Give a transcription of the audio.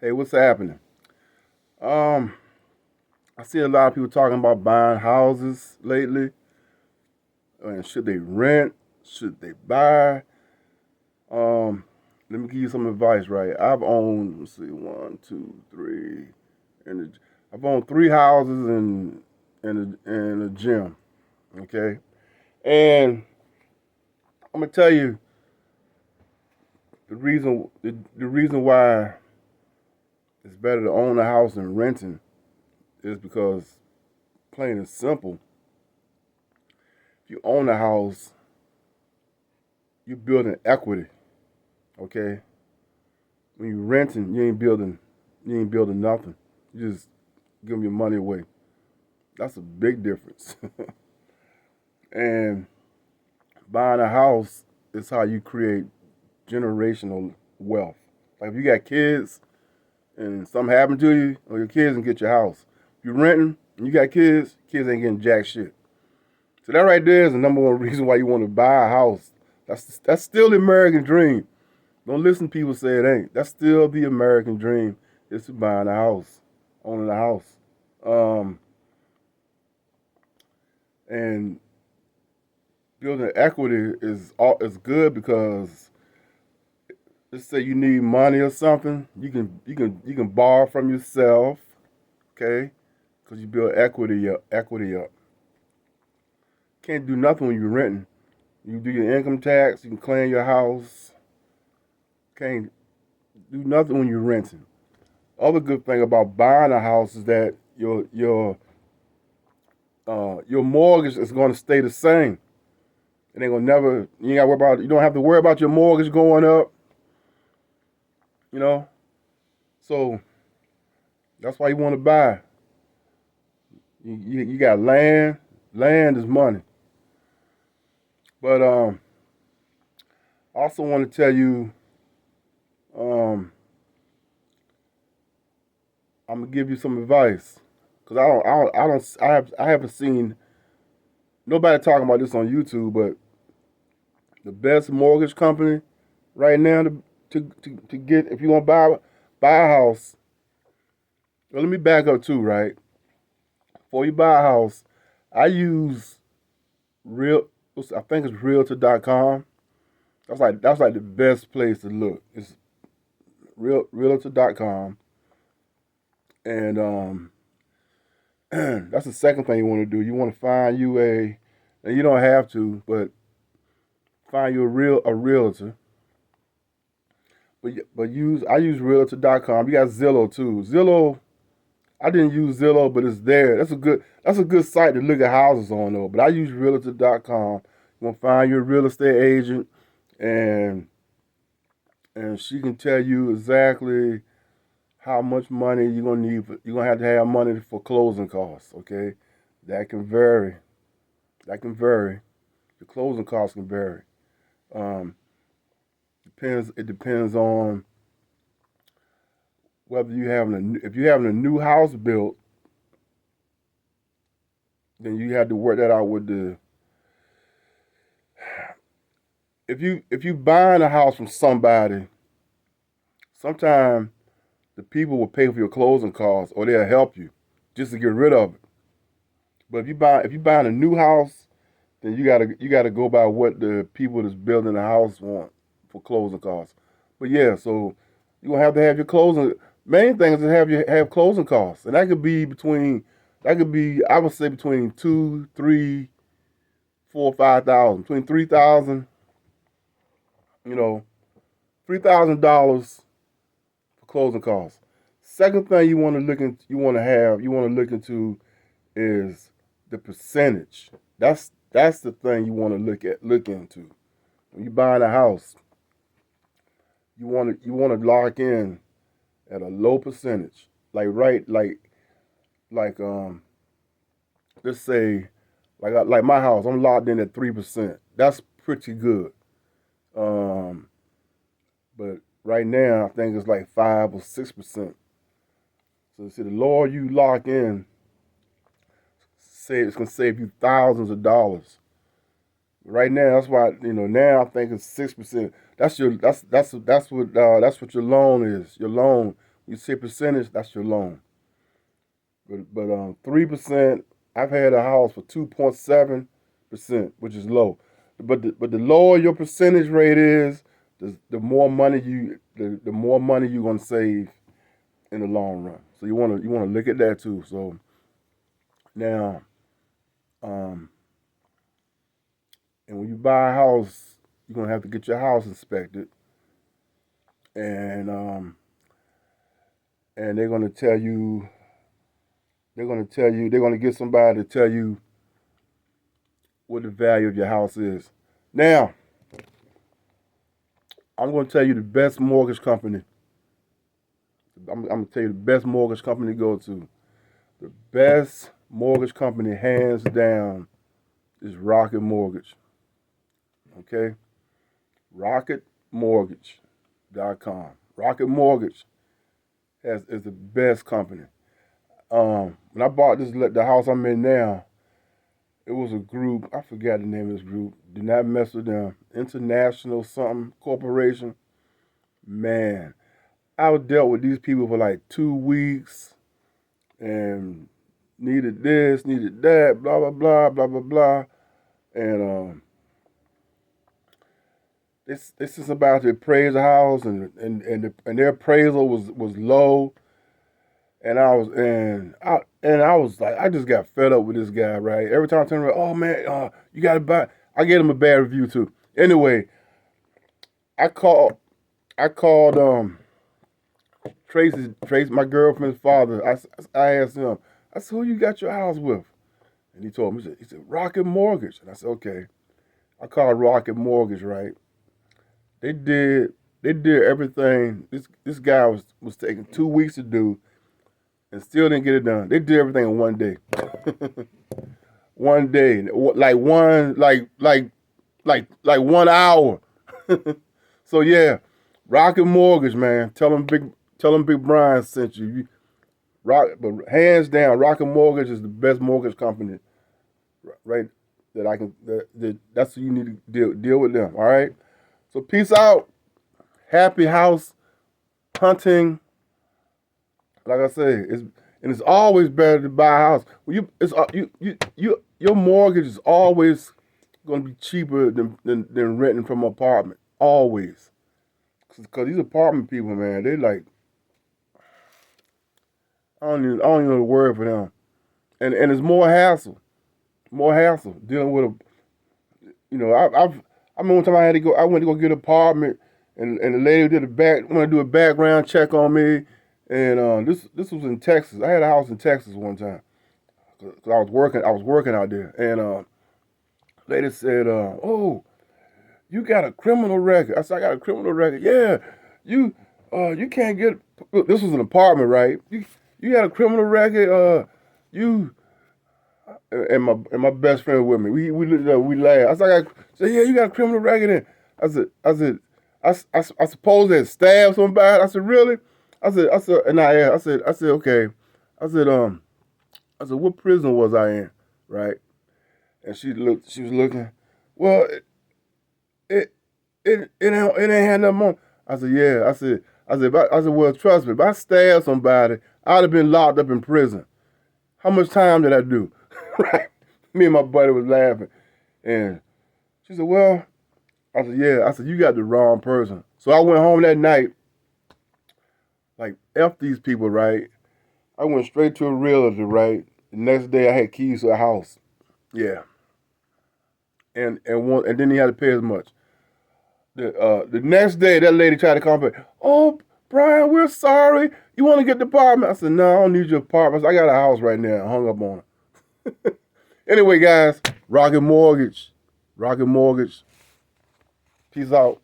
Hey, what's happening? Um, I see a lot of people talking about buying houses lately. And should they rent? Should they buy? Um, Let me give you some advice, right? I've owned, let's see, one, two, three, and I've owned three houses and a gym. Okay, and I'm gonna tell you the reason why it's better to own a house than renting is because plain and simple. If you own a house, you're building equity. Okay, when you renting, you ain't building nothing. You just give them your money away. That's a big difference. And buying a house is how you create generational wealth. Like if you got kids and something happened to you, or your kids can get your house. If you're renting and you got kids ain't getting jack shit. So that right there is the number one reason why you want to buy a house. That's still the American dream. Don't listen to people say it ain't. That's still the American dream is to buying a house, owning a house. Um, and building equity is good because let's say you need money or something, you can borrow from yourself, okay? Because you build equity up. Can't do nothing when you're renting. You do your income tax, you can claim your house. Can't do nothing when you're renting. Other good thing about buying a house is that your mortgage is going to stay the same. It ain't gonna never. You ain't got to worry about. You don't have to worry about your mortgage going up. You know. So that's why you want to buy. You got land. Land is money. But I also want to tell you. Um, I'm gonna give you some advice because I haven't seen nobody talking about this on YouTube. But the best mortgage company right now to get if you want to buy a house. Well, let me back up too, right? Before you buy a house, I use real. I think it's Realtor.com. That's like the best place to look. It's Realtor.com, and that's the second thing you want to do. You want to find you a, and you don't have to, but find you a realtor. But I use Realtor.com. You got Zillow too. Zillow, I didn't use Zillow, but it's there. That's a good site to look at houses on though. But I use Realtor.com. You want to find your real estate agent, and she can tell you exactly how much money you're gonna need. You're gonna have to have money for closing costs. Okay, that can vary. That can vary. The closing costs can vary. Um, depends. It depends on whether you having if you're having a new house built, then you have to work that out with the. If you buying a house from somebody, sometimes the people will pay for your closing costs or they'll help you just to get rid of it. But if you buying a new house, then you gotta go by what the people that's building the house want for closing costs. But yeah, so you're gonna have to have your closing. Main thing is to have closing costs, and that could be I would say between two, three, 4, 5,000, between 3,000, you know, $3,000 for closing costs. Second thing you want to look into is the percentage. That's the thing you want to look into. When you're buying a house, you want to lock in at a low percentage. Like let's say like my house, I'm locked in at 3%. That's pretty good. Um, but right now I think it's like 5 or 6%. So see, the lower you lock in, say it's gonna save you thousands of dollars. Right now, that's why I think it's 6%. That's what your loan is. Your loan You say percentage, that's your loan. But 3%. I've had a house for 2.7%, which is low. But the lower your percentage rate is, the more money the more money you're gonna save in the long run. So you wanna look at that too. So now, um, and when you buy a house, you're gonna have to get your house inspected, and and they're gonna get somebody to tell you what the value of your house is. Now, I'm gonna tell you the best mortgage company. I'm gonna tell you the best mortgage company to go to. The best mortgage company, hands down, is Rocket Mortgage. Okay, RocketMortgage.com. Rocket Mortgage is the best company. When I bought the house I'm in now, it was a group. I forgot the name of this group. Do not mess with them. International something corporation. Man, I dealt with these people for like 2 weeks and needed this, needed that, blah blah blah blah blah blah, and this is about to appraise the house, and their appraisal was low, and I was like, I just got fed up with this guy, right? Every time I turn around, oh man, you gotta buy. I gave him a bad review too. Anyway, I called Tracy, my girlfriend's father. I asked him. I said, who you got your house with? And he told me. He said Rocket Mortgage. And I said, okay. I called Rocket Mortgage, right? They did everything. This guy was taking 2 weeks to do, and still didn't get it done. They did everything in one day. One day, like 1 hour. So yeah, Rocket Mortgage, man. Tell them Big Brian sent you. But hands down, Rocket Mortgage is the best mortgage company, right? That I can. That's what you need to deal with them. All right. So peace out. Happy house hunting. Like I say, it's always better to buy a house. Well, your mortgage is always going to be cheaper than renting from an apartment. Always. Because these apartment people, man, they like, I don't even know the word for them. And it's more hassle dealing with I remember one time I went to go get an apartment, and the lady wanted to do a background check on me, and this was in Texas. I had a house in Texas one time, cause I was working out there, and lady said, "Oh, you got a criminal record." I said, "I got a criminal record." Yeah, you can't get. This was an apartment, right? You got a criminal record. You and my best friend with me. We laughed. I said, yeah, you got a criminal record in. I suppose they stabbed somebody. I said, really? And I said, okay. I said, what prison was I in, right? And she was looking. Well, it ain't had nothing on. I said, yeah. I said, well, trust me, if I stabbed somebody, I'd have been locked up in prison. How much time did I do? Right? Me and my buddy was laughing. And she said, well, I said, yeah. I said, you got the wrong person. So I went home that night, like, F these people, right? I went straight to a realtor, right? The next day I had keys to a house. Yeah. And then he had to pay as much. The next day, that lady tried to call me. Oh, Brian, we're sorry. You want to get the apartment? I said, no, I don't need your apartment. I got a house right now. I hung up on her. Anyway, guys, Rocket Mortgage. Peace out.